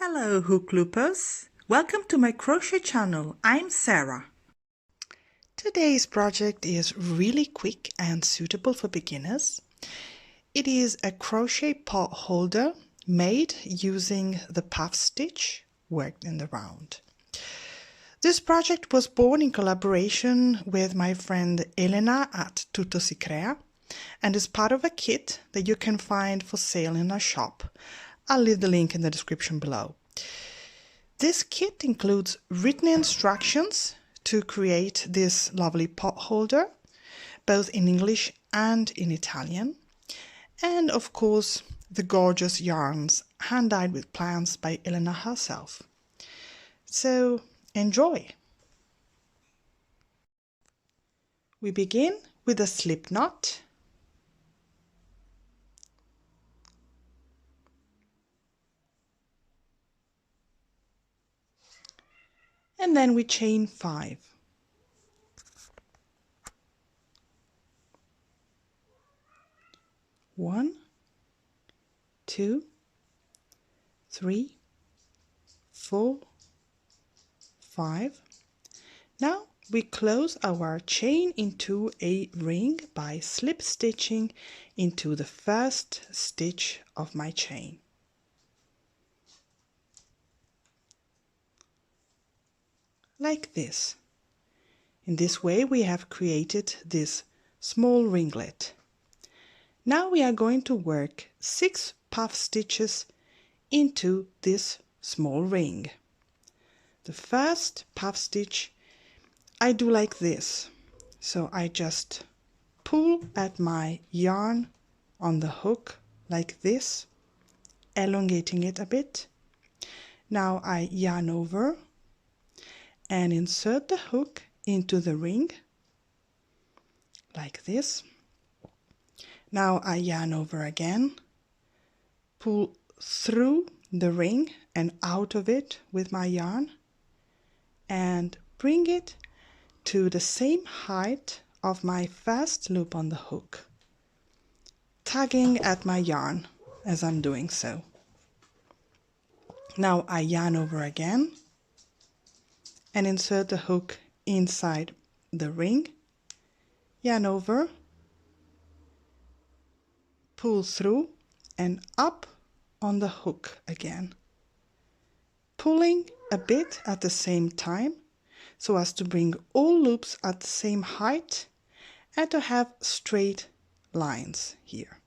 Hello hook loopers! Welcome to my crochet channel. I'm Sarah. Today's project is really quick and suitable for beginners. It is a crochet pot holder made using the puff stitch worked in the round. This project was born in collaboration with my friend Elena at Tutto si Crea and is part of a kit that you can find for sale in our shop. I'll leave the link in the description below. This kit includes written instructions to create this lovely pot holder, both in English and in Italian, and of course the gorgeous yarns hand-dyed with plants by Elena herself. So enjoy! We begin with a slip knot. And then we chain 5. One, 2, 3, 4, 5. Now we close our chain into a ring by slip stitching into the first stitch of my chain. Like this. In this way we have created this small ringlet. Now we are going to work 6 puff stitches into this small ring. The first puff stitch I do like this. So I just pull at my yarn on the hook like this, elongating it a bit. Now I yarn over and insert the hook into the ring like this. Now I yarn over again, pull through the ring and out of it with my yarn and bring it to the same height of my first loop on the hook, tugging at my yarn as I'm doing so. Now I yarn over again and insert the hook inside the ring, yarn over, pull through and up on the hook again, pulling a bit at the same time so as to bring all loops at the same height and to have straight lines here.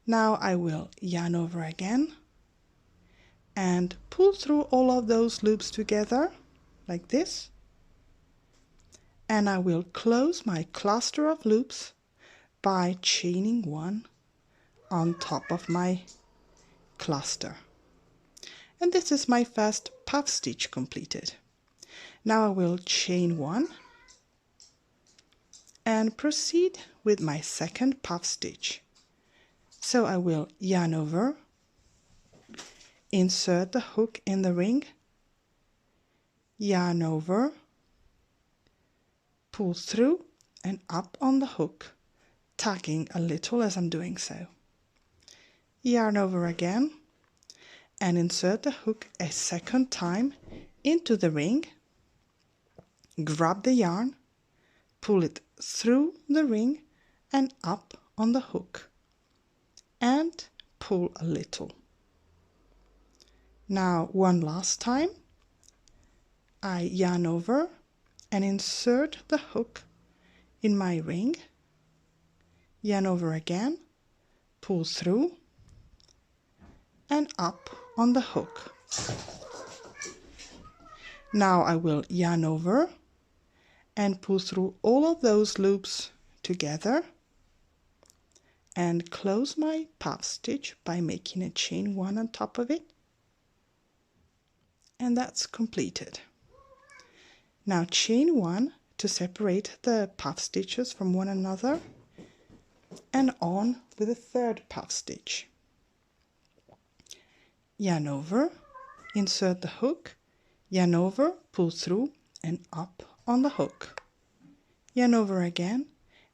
Now I will yarn over again and pull through all of those loops together like this, and I will close my cluster of loops by chaining 1 on top of my cluster. And this is my first puff stitch completed. Now I will chain 1 and proceed with my second puff stitch. So I will yarn over, insert the hook in the ring, yarn over, pull through and up on the hook, tugging a little as I'm doing so. Yarn over again and insert the hook a second time into the ring, grab the yarn, pull it through the ring and up on the hook, and pull a little. Now one last time, I yarn over and insert the hook in my ring, yarn over again, pull through and up on the hook. Now I will yarn over and pull through all of those loops together and close my puff stitch by making a chain 1 on top of it, and that's completed. Now chain 1 to separate the puff stitches from one another and on with the third puff stitch. Yarn over, insert the hook, yarn over, pull through and up on the hook. Yarn over again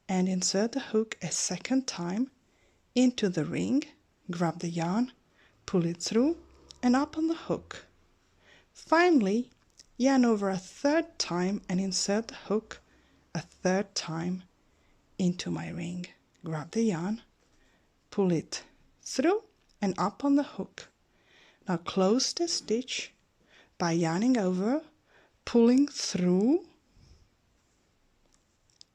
and insert the hook a second time into the ring, grab the yarn, pull it through and up on the hook. Finally, yarn over a third time and insert the hook a third time into my ring. Grab the yarn, pull it through and up on the hook. Now close the stitch by yarning over, pulling through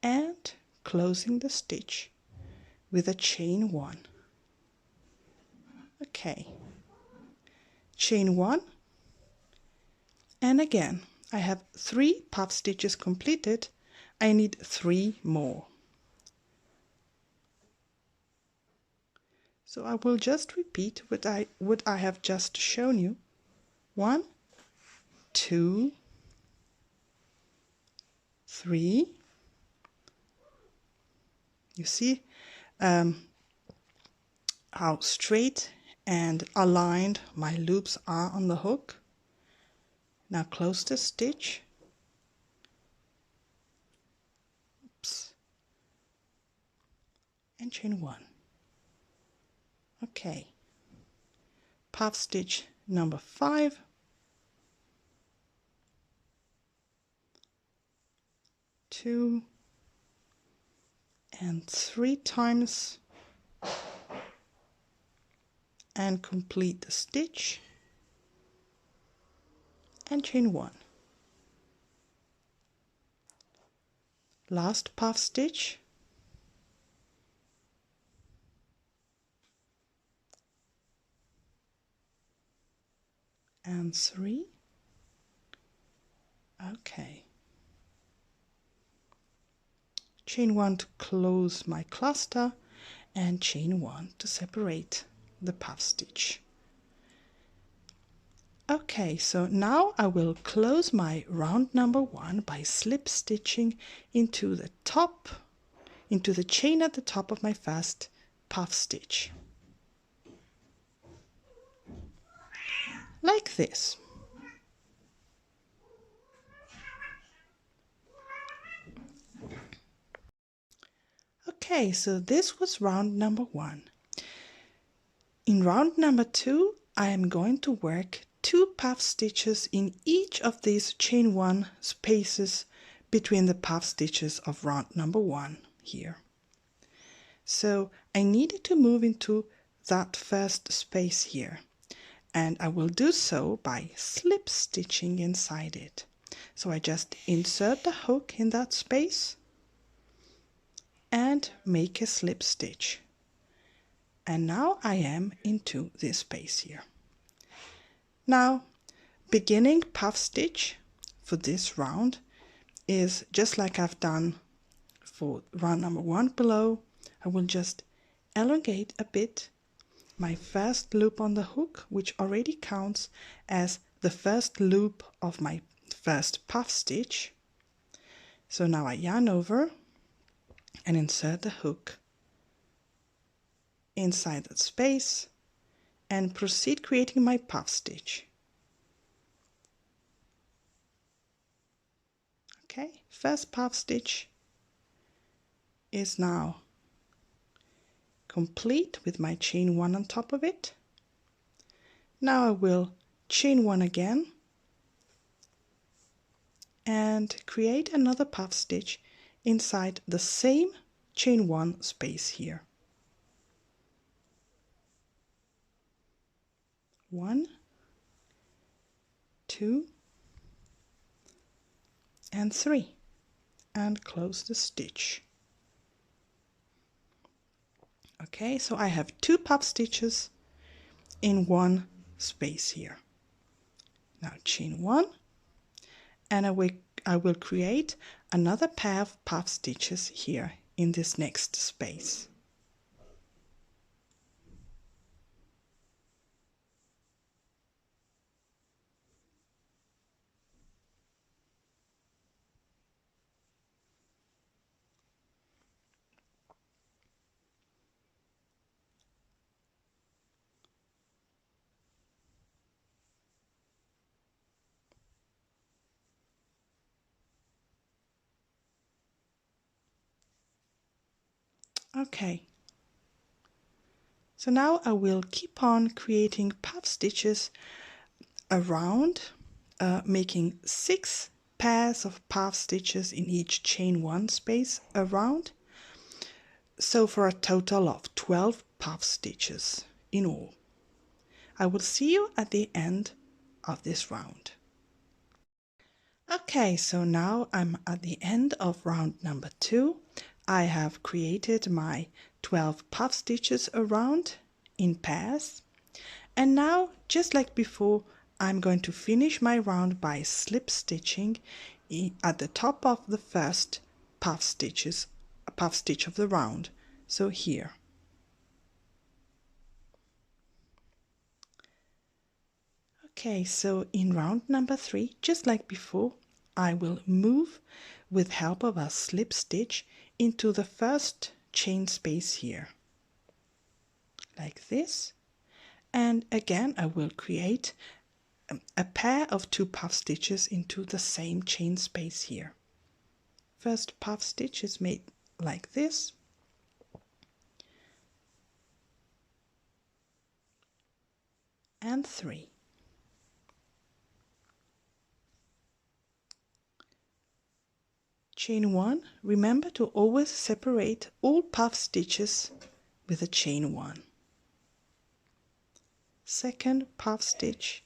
and closing the stitch with a chain 1. Okay, chain 1, and again I have 3 puff stitches completed. I need 3 more. So I will just repeat what I have just shown you. 1, 2, 3. You see how straight and aligned my loops are on the hook. Now close the stitch. Oops. And chain 1. Okay. Puff stitch number 5. 2 and 3 times and complete the stitch and chain 1. Last puff stitch, and 3. Okay. Chain 1 to close my cluster and chain 1 to separate the puff stitch. Okay, so now I will close my round number 1 by slip stitching into the chain at the top of my first puff stitch. Like this. Okay, so this was round number 1. In round number 2, I am going to work 2 puff stitches in each of these chain 1 spaces between the puff stitches of round number 1 here. So I needed to move into that first space here, and I will do so by slip stitching inside it. So I just insert the hook in that space and make a slip stitch. And now I am into this space here. Now, beginning puff stitch for this round is just like I've done for round number 1 below. I will just elongate a bit my first loop on the hook, which already counts as the first loop of my first puff stitch. So now I yarn over and insert the hook inside that space and proceed creating my puff stitch. Okay, first puff stitch is now complete with my chain 1 on top of it. Now I will chain 1 again and create another puff stitch inside the same chain 1 space here. 1, 2, and 3, and close the stitch. Okay, so I have 2 puff stitches in one space here. Now chain 1, and I will create another pair of puff stitches here in this next space. Okay, So now I will keep on creating puff stitches around, making 6 pairs of puff stitches in each chain 1 space around, so for a total of 12 puff stitches in all. I will see you at the end of this round. Okay, so now I'm at the end of round number 2. I have created my 12 puff stitches around in pairs, and now, just like before, I'm going to finish my round by slip stitching at the top of the first puff stitch of the round, so here. Okay, so in round number 3, just like before, I will move with help of a slip stitch into the first chain space here, like this, and again I will create a pair of 2 puff stitches into the same chain space here. First puff stitch is made like this, and 3. Chain 1, remember to always separate all puff stitches with a chain 1. Second puff stitch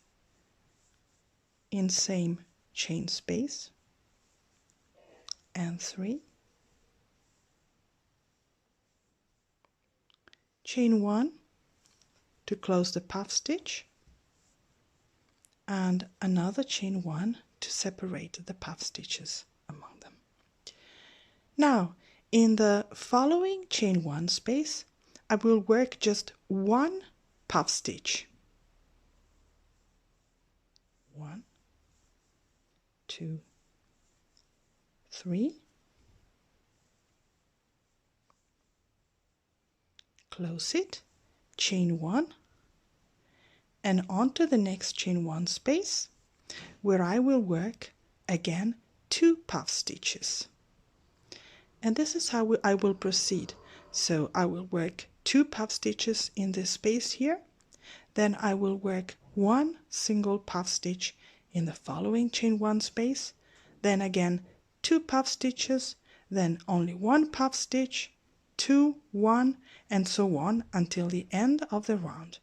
in same chain space, and 3. Chain 1 to close the puff stitch, and another chain 1 to separate the puff stitches among them. Now, in the following chain 1 space, I will work just 1 puff stitch. 1, 2, 3. Close it, chain 1, and on to the next chain 1 space, where I will work again 2 puff stitches. And this is how I will proceed. So I will work 2 puff stitches in this space here, then I will work 1 single puff stitch in the following chain 1 space, then again 2 puff stitches, then only 1 puff stitch, 2, 1, and so on until the end of the round,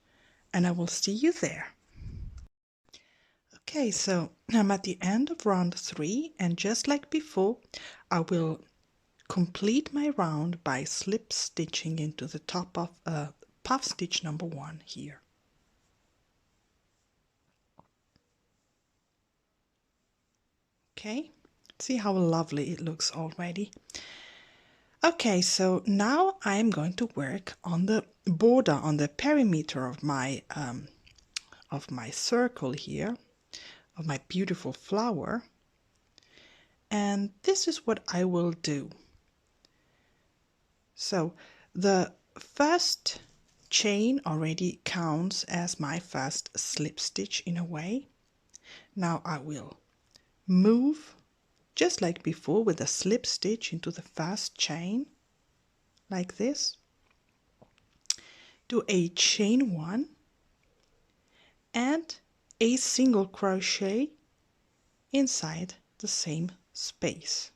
and I will see you there. Okay, so I'm at the end of round 3, and just like before, I will complete my round by slip stitching into the top of puff stitch number 1 here. Okay, see how lovely it looks already. Okay, so now I'm going to work on the border, on the perimeter of my circle here, of my beautiful flower. And this is what I will do. So the first chain already counts as my first slip stitch in a way. Now I will move just like before with a slip stitch into the first chain, like this. Do a chain 1 and a single crochet inside the same space.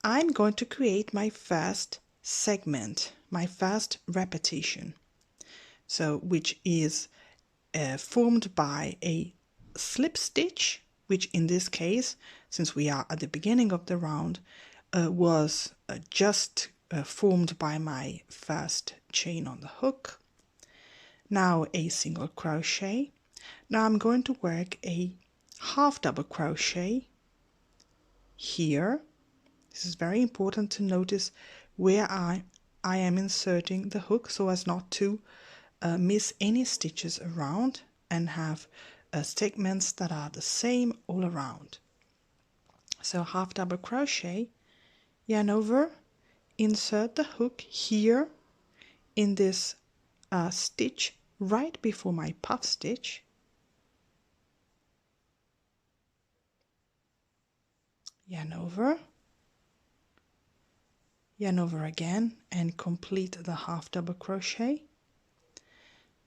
I'm going to create my first segment, my first repetition, so which is formed by a slip stitch, which in this case, since we are at the beginning of the round, was just formed by my first chain on the hook. Now a single crochet. Now I'm going to work a half double crochet here. This is very important to notice where I am inserting the hook so as not to miss any stitches around and have segments that are the same all around. So half double crochet, yarn over, insert the hook here in this stitch right before my puff stitch, yarn over, yarn over again and complete the half double crochet.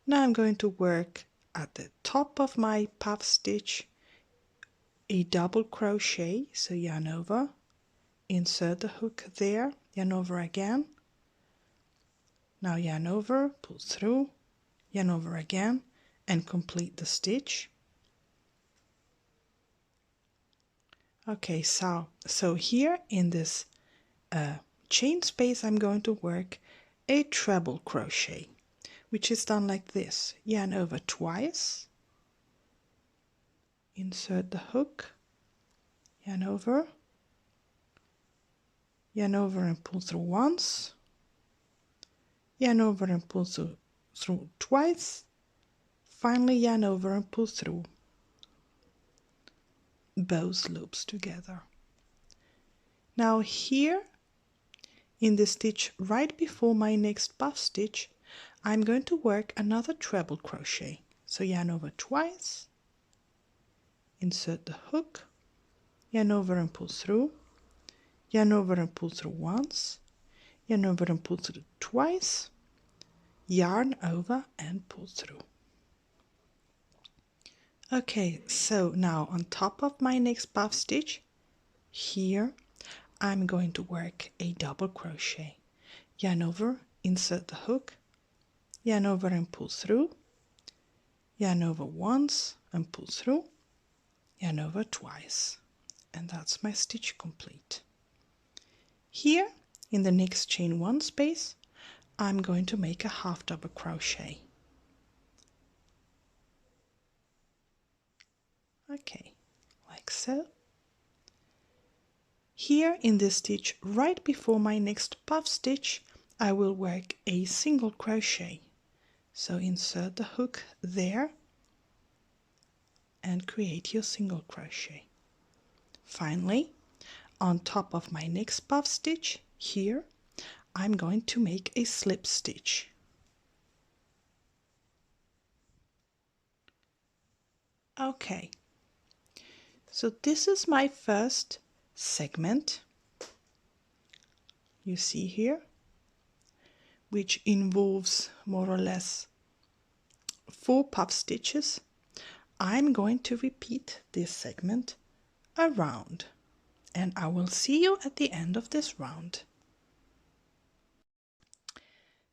Now I'm going to work at the top of my puff stitch a double crochet, so yarn over, insert the hook there, yarn over again, now yarn over, pull through, yarn over again and complete the stitch. Okay, so here in this chain space I'm going to work a treble crochet, which is done like this. Yarn over twice, insert the hook, yarn over and pull through once, yarn over and pull through twice, finally yarn over and pull through both loops together. Now here in the stitch right before my next puff stitch, I'm going to work another treble crochet. So yarn over twice, insert the hook, yarn over and pull through, yarn over and pull through once, yarn over and pull through twice, yarn over and pull through. Okay, so now on top of my next puff stitch, here I'm going to work a double crochet. Yarn over, insert the hook, yarn over and pull through, yarn over once and pull through, yarn over twice, and that's my stitch complete. Here in the next chain one space, I'm going to make a half double crochet. Okay, like so. Here in this stitch right before my next puff stitch, I will work a single crochet. So insert the hook there and create your single crochet. Finally, on top of my next puff stitch here, I'm going to make a slip stitch. Okay, so this is my first segment you see here, which involves more or less 4 puff stitches. I'm going to repeat this segment around, and I will see you at the end of this round.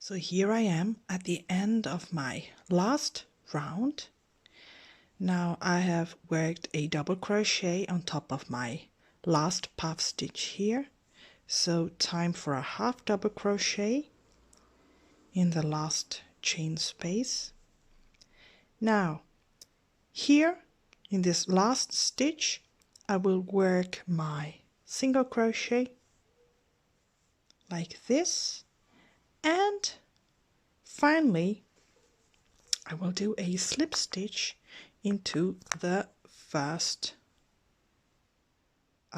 So here I am at the end of my last round. Now I have worked a double crochet on top of my last puff stitch here, so time for a half double crochet in the last chain space. Now here in this last stitch I will work my single crochet like this, and finally I will do a slip stitch into the first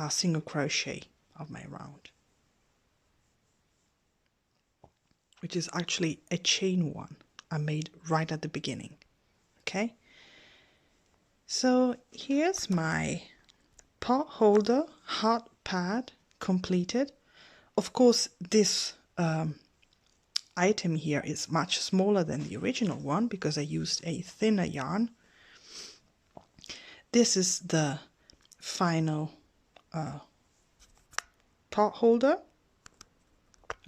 single crochet of my round, which is actually a chain one I made right at the beginning. Okay, so here's my pot holder heart pad completed. Of course this item here is much smaller than the original one because I used a thinner yarn. This is the final pot holder.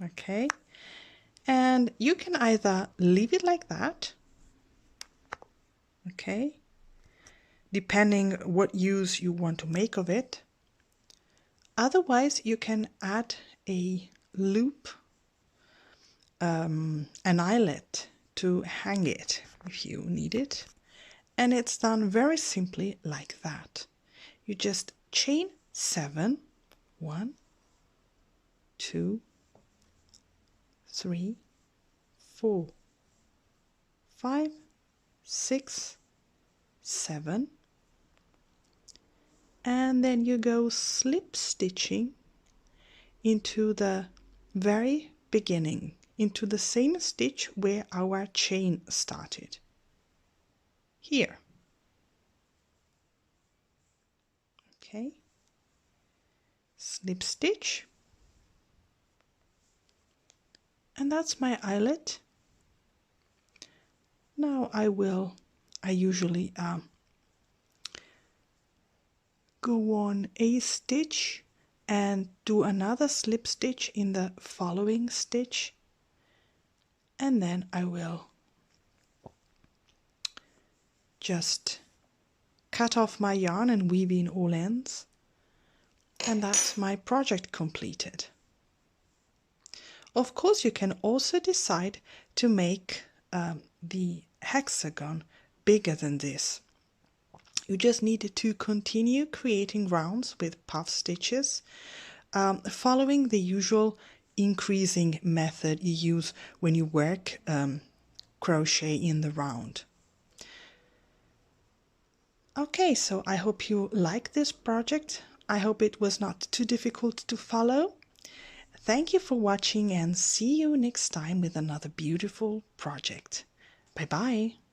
Okay, and you can either leave it like that, okay, depending what use you want to make of it. Otherwise you can add a loop, an eyelet to hang it if you need it, and it's done very simply like that. You just chain 7, 1, 2, 3, 4, 5, 6, 7, and then you go slip stitching into the very beginning, into the same stitch where our chain started. Here. Okay. Slip stitch. And that's my eyelet. Now I usually go on a stitch and do another slip stitch in the following stitch, and then I will just cut off my yarn and weave in all ends, and that's my project completed. Of course, you can also decide to make the hexagon bigger than this. You just need to continue creating rounds with puff stitches, following the usual increasing method you use when you work crochet in the round. Okay, so I hope you like this project. I hope it was not too difficult to follow. Thank you for watching and see you next time with another beautiful project. Bye bye.